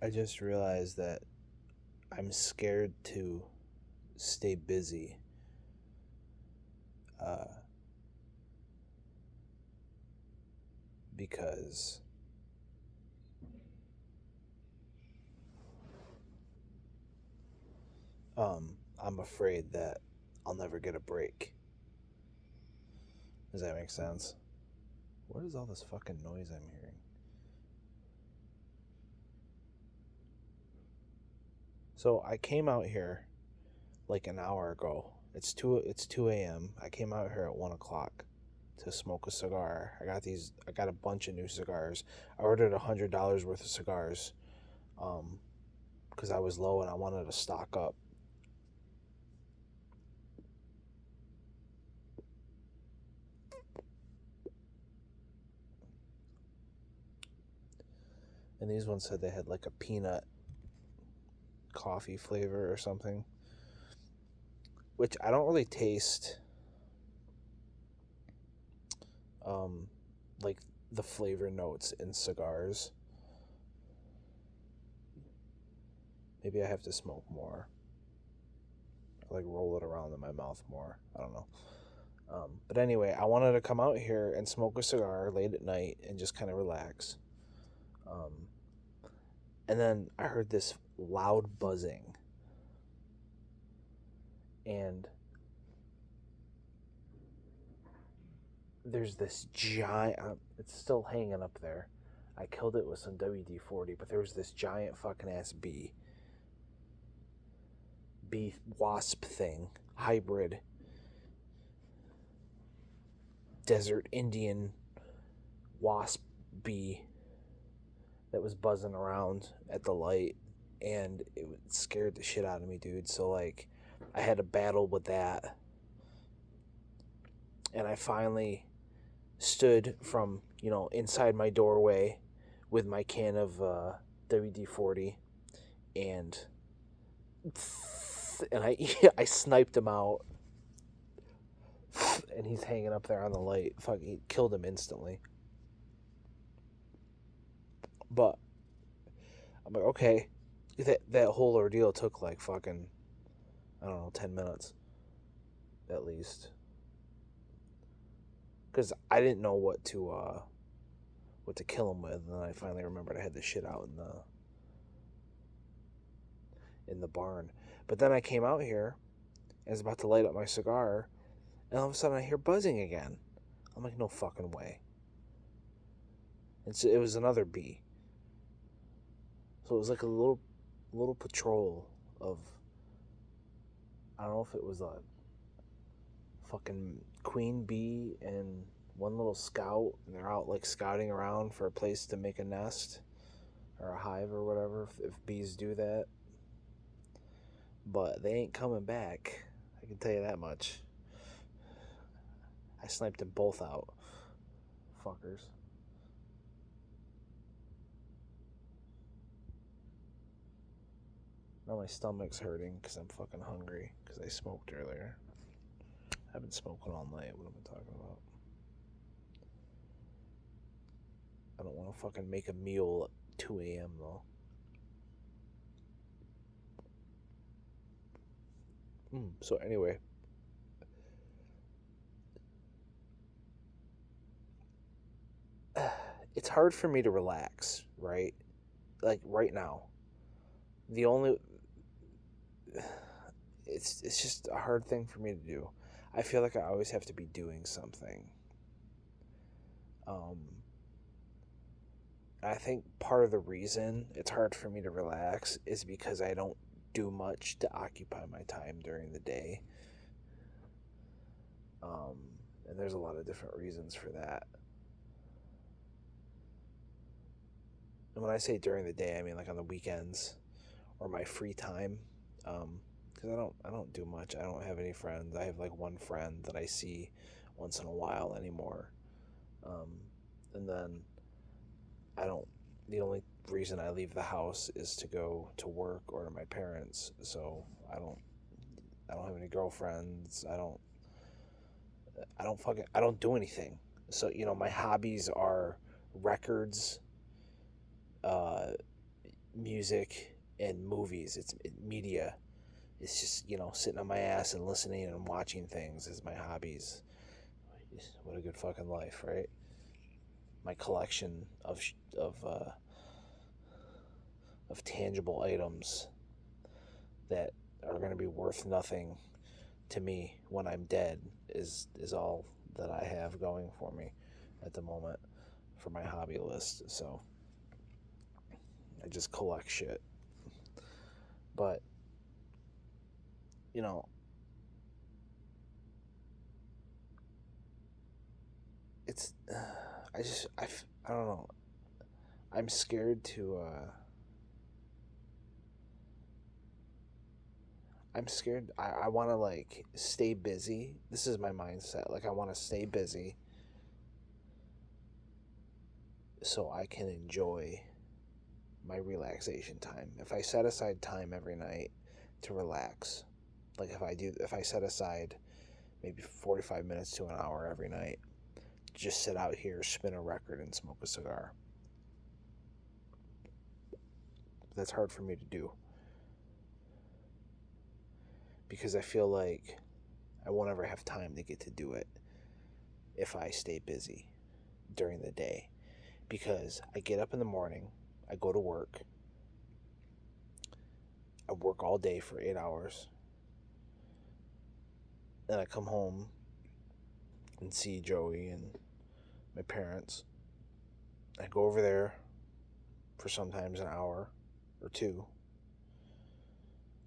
I just realized that I'm scared to stay busy. Uh, because I'm afraid that I'll never get a break. Does that make sense? What is all this fucking noise I'm hearing? So I came out here like an hour ago. It's two a.m. I came out here at 1 o'clock to smoke a cigar. I got a bunch of new cigars. I ordered $100 worth of cigars, because I was low and I wanted to stock up. And these ones said they had like a peanut coffee flavor or something, which I don't really taste. Um, like the flavor notes in cigars. Maybe I have to smoke more. Like roll it around in my mouth more. I don't know. But anyway, I wanted to come out here and smoke a cigar late at night and just kind of relax. Um, and then I heard this loud buzzing. And there's this giant, it's still hanging up there. I killed it with some WD 40, but there was this giant fucking ass bee wasp thing, hybrid desert Indian wasp bee that was buzzing around at the light, and it scared the shit out of me, dude. So like I had a battle with that, and I finally stood from inside my doorway with my can of WD 40, and I I sniped him out, and he's hanging up there on the light. Fuck, he killed him instantly. But I'm like, okay, that whole ordeal took like fucking, I don't know, 10 minutes at least, because I didn't know what to kill him with, and then I finally remembered I had the shit out in the barn. But then I came out here and was about to light up my cigar, and all of a sudden I hear buzzing again. I'm like, no fucking way. It was another bee. So it was like a little patrol of, I don't know if it was a fucking queen bee and one little scout, and they're out like scouting around for a place to make a nest or a hive or whatever, if bees do that. But they ain't coming back. I can tell you that much. I sniped them both out. Fuckers. Now my stomach's hurting because I'm fucking hungry because I smoked earlier. I've been smoking all night. What am I talking about? I don't want to fucking make a meal at 2 a.m. though. So anyway, it's hard for me to relax, right? Like right now. The only it's just a hard thing for me to do. I feel like I always have to be doing something. Um I think part of the reason it's hard for me to relax is because I don't do much to occupy my time during the day. Um and there's a lot of different reasons for that. And when I say during the day, I mean like on the weekends or my free time. Because I don't do much. I don't have any friends. I have like one friend that I see once in a while anymore. Um, and then I don't. The only reason I leave the house is to go to work or to my parents. So I don't have any girlfriends. I don't do anything. So my hobbies are records, uh, music and movies. It's media. It's just, sitting on my ass and listening and watching things is my hobbies. What a good fucking life, right? My collection of tangible items that are going to be worth nothing to me when I'm dead is all that I have going for me at the moment for my hobby list. So I just collect shit. But you know, it's I don't know. I'm scared to I'm scared. I want to like stay busy. This is my mindset. Like I want to stay busy so I can enjoy my relaxation time. If I set aside time every night to relax, like if I set aside maybe 45 minutes to an hour every night, just sit out here, spin a record, and smoke a cigar. That's hard for me to do because I feel like I won't ever have time to get to do it if I stay busy during the day. Because I get up in the morning, I go to work, I work all day for 8 hours, then I come home and see Joey and my parents. I go over there for sometimes an hour or two,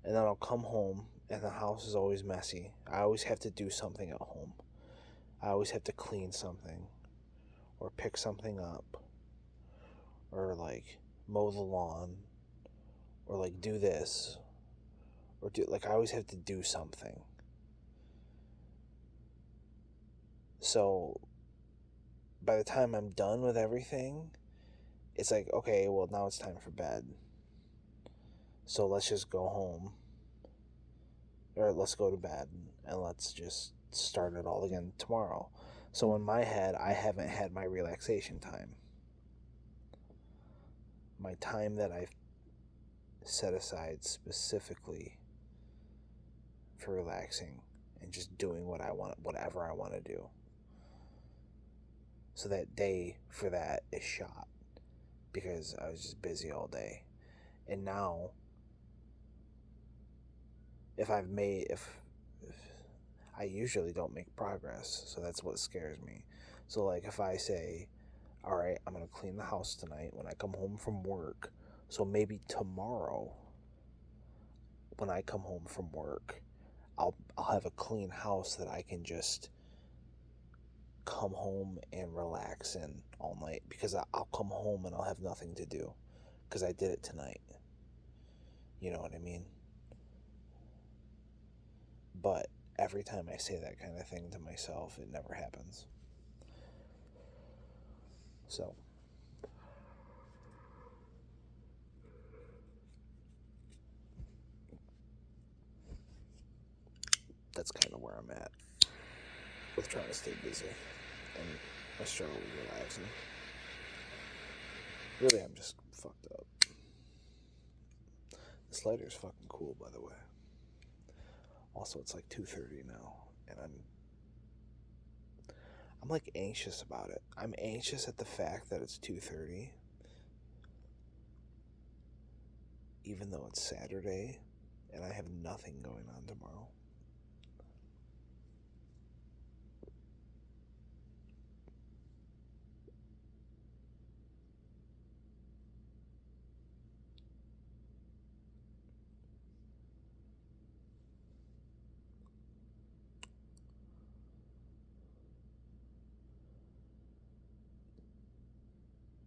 and then I'll come home and the house is always messy. I always have to do something at home. I always have to clean something or pick something up or like mow the lawn or like do this or do like I always have to do something. So by the time I'm done with everything, it's like, okay, well, now it's time for bed. So let's just go home or let's go to bed and let's just start it all again tomorrow. So in my head, I haven't had my relaxation time. My time that I've set aside specifically for relaxing and just doing what I want, whatever I want to do. So that day for that is shot because I was just busy all day. And now, if I usually don't make progress, so that's what scares me. So like if I say, all right, I'm going to clean the house tonight when I come home from work. So maybe tomorrow when I come home from work, I'll have a clean house that I can just come home and relax in all night because I'll come home and I'll have nothing to do because I did it tonight. You know what I mean? But every time I say that kind of thing to myself, it never happens. So that's kind of where I'm at with trying to stay busy, and I struggle with relaxing. Really, I'm just fucked up. This lighter's fucking cool, by the way. Also, it's like 2:30 now, and I'm like anxious about it. I'm anxious at the fact that it's 2:30, even though it's Saturday, and I have nothing going on tomorrow.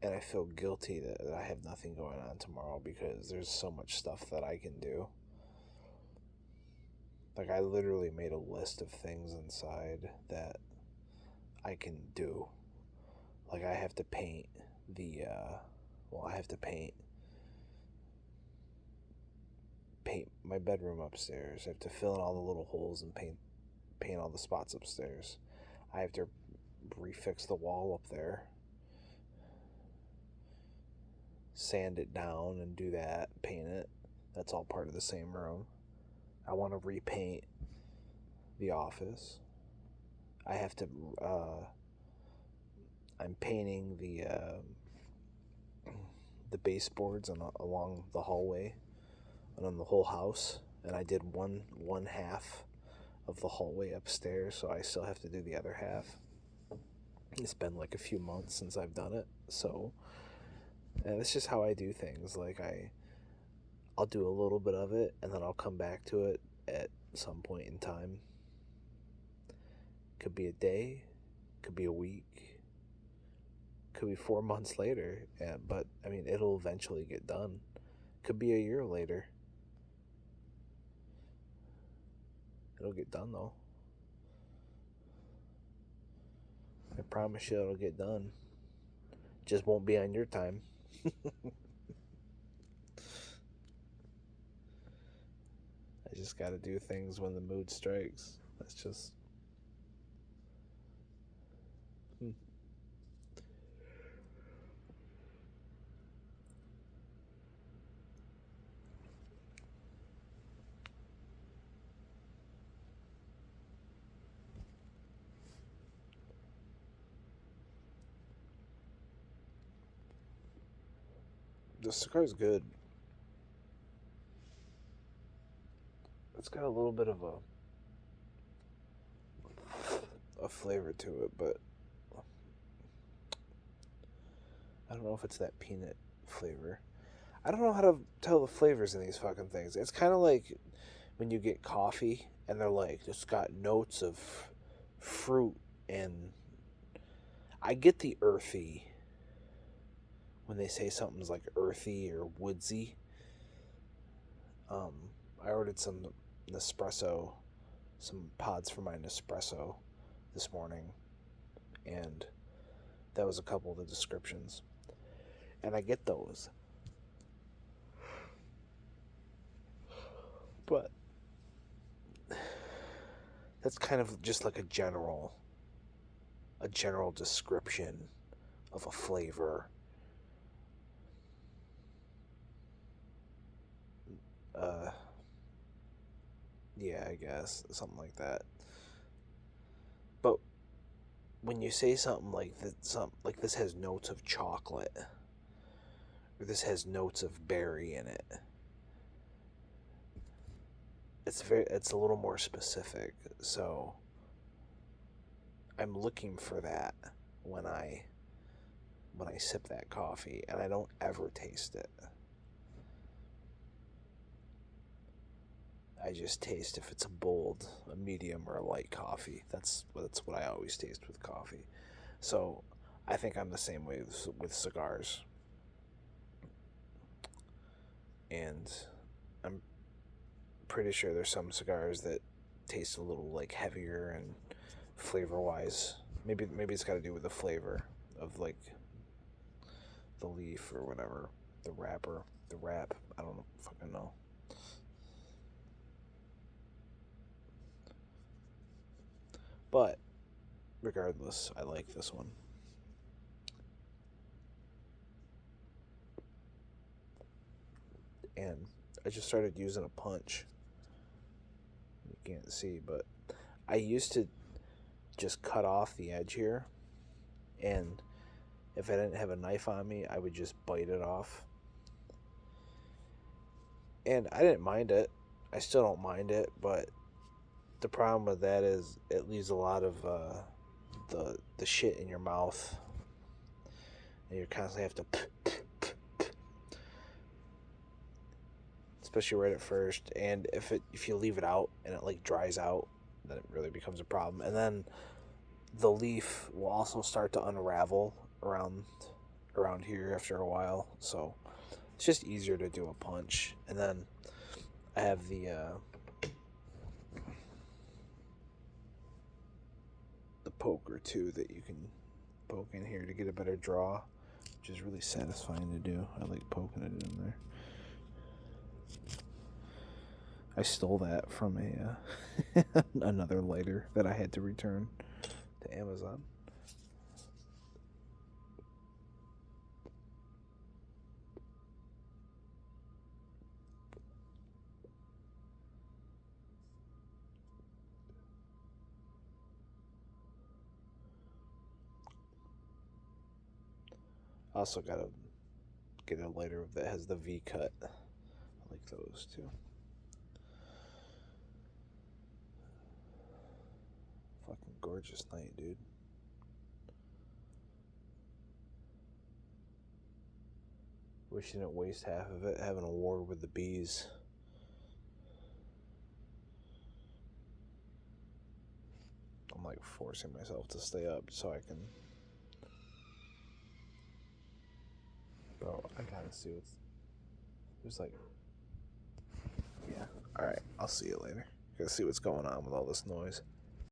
And I feel guilty that I have nothing going on tomorrow because there's so much stuff that I can do. Like, I literally made a list of things inside that I can do. Like, I have to paint I have to paint my bedroom upstairs. I have to fill in all the little holes and paint all the spots upstairs. I have to refix the wall up there. sand it down and do that, paint it. That's all part of the same room. I want to repaint the office. I have to, I'm painting the baseboards along the hallway and on the whole house. And I did one half of the hallway upstairs, so I still have to do the other half. It's been like a few months since I've done it, so and that's just how I do things. Like I'll do a little bit of it and then I'll come back to it at some point in time. Could be a day, could be a week, could be 4 months later, but I mean it'll eventually get done. Could be a year later. It'll get done though. I promise you it'll get done. Just won't be on your time. I just gotta do things when the mood strikes. That's just... The cigar's good. It's got a little bit of a flavor to it, but I don't know if it's that peanut flavor. I don't know how to tell the flavors in these fucking things. It's kind of like when you get coffee and they're like, it's got notes of fruit, and I get the earthy when they say something's like earthy or woodsy. I ordered some Nespresso, some pods for my Nespresso this morning, and that was a couple of the descriptions. And I get those. But that's kind of just like a general description of a flavor. Yeah, I guess something like that. But when you say something like that, like this has notes of chocolate, or this has notes of berry in it, it's a little more specific. So I'm looking for that when I sip that coffee, and I don't ever taste it. I just taste if it's a bold, a medium, or a light coffee. That's what I always taste with coffee. So I think I'm the same way with cigars. And I'm pretty sure there's some cigars that taste a little like heavier and flavor-wise. Maybe it's got to do with the flavor of like the leaf or whatever, the wrap. I don't fucking know. But regardless, I like this one. And I just started using a punch. You can't see, but I used to just cut off the edge here, and if I didn't have a knife on me, I would just bite it off. And I didn't mind it. I still don't mind it, but the problem with that is it leaves a lot of the shit in your mouth, and you constantly have to, especially right at first. And if you leave it out and it like dries out, then it really becomes a problem. And then the leaf will also start to unravel around here after a while. So it's just easier to do a punch. And then I have the poker too that you can poke in here to get a better draw, which is really satisfying to do. I like poking it in there. I stole that from another lighter that I had to return to Amazon. I also gotta get a lighter that has the V cut. I like those too. Fucking gorgeous night, dude. Wish you didn't waste half of it having a war with the bees. I'm like forcing myself to stay up so I can. Bro, I gotta see what's. There's like. Yeah. Alright, I'll see you later. Gotta see what's going on with all this noise.